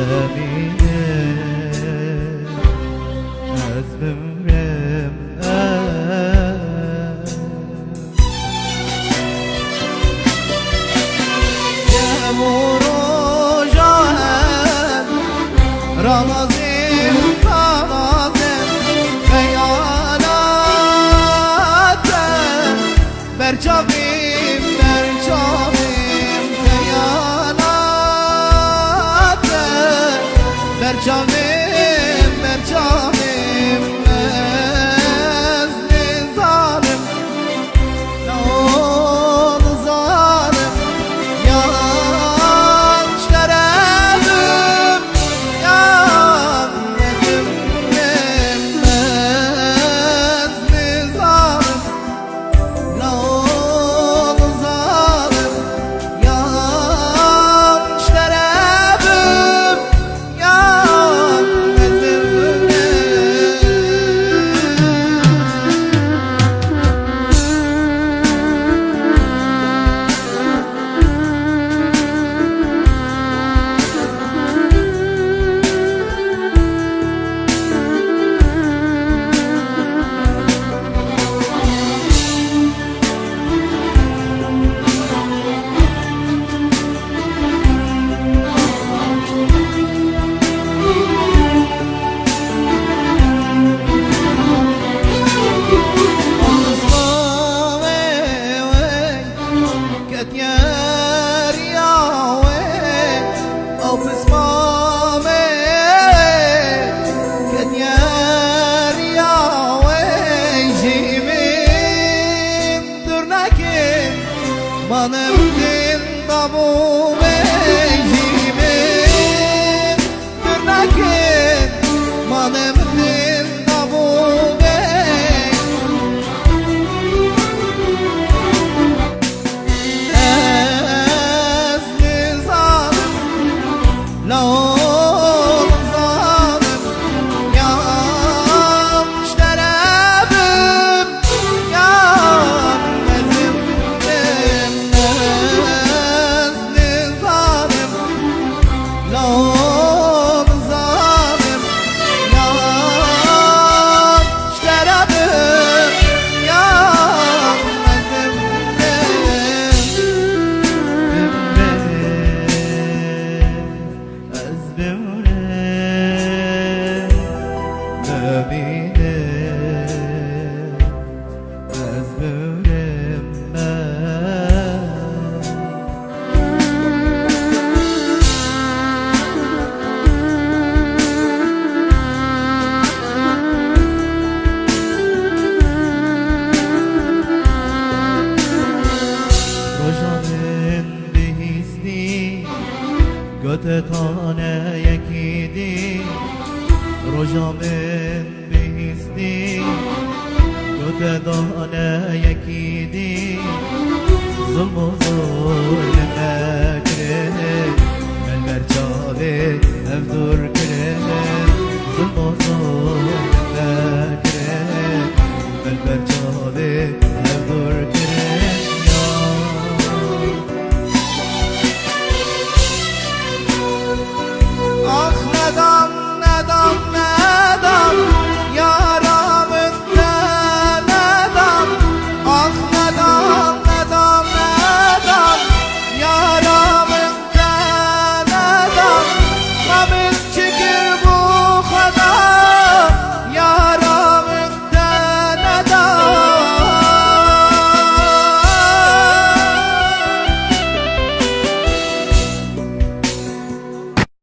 ببینه از بمرم یمور و جاهد رمزیم رمزیم خیالاتم برچاویم برچاویم خیالاتم برچاویم برچاویم از ظالم نون ظالم yan şerefim yan dedim bilmez mi zalim lan zalim yan şerefim yan dedim Manım din tabu meyzimin tırnakin manım din tabu ezli zalim laul zalim yan şerefim yan ezim lan zalim yan şerefim yan ezbimre bebine ezbimrem Rojanın bihizni göte tane yekidi Rojanın bihizni göte tane yekidi Zulmü zulme kire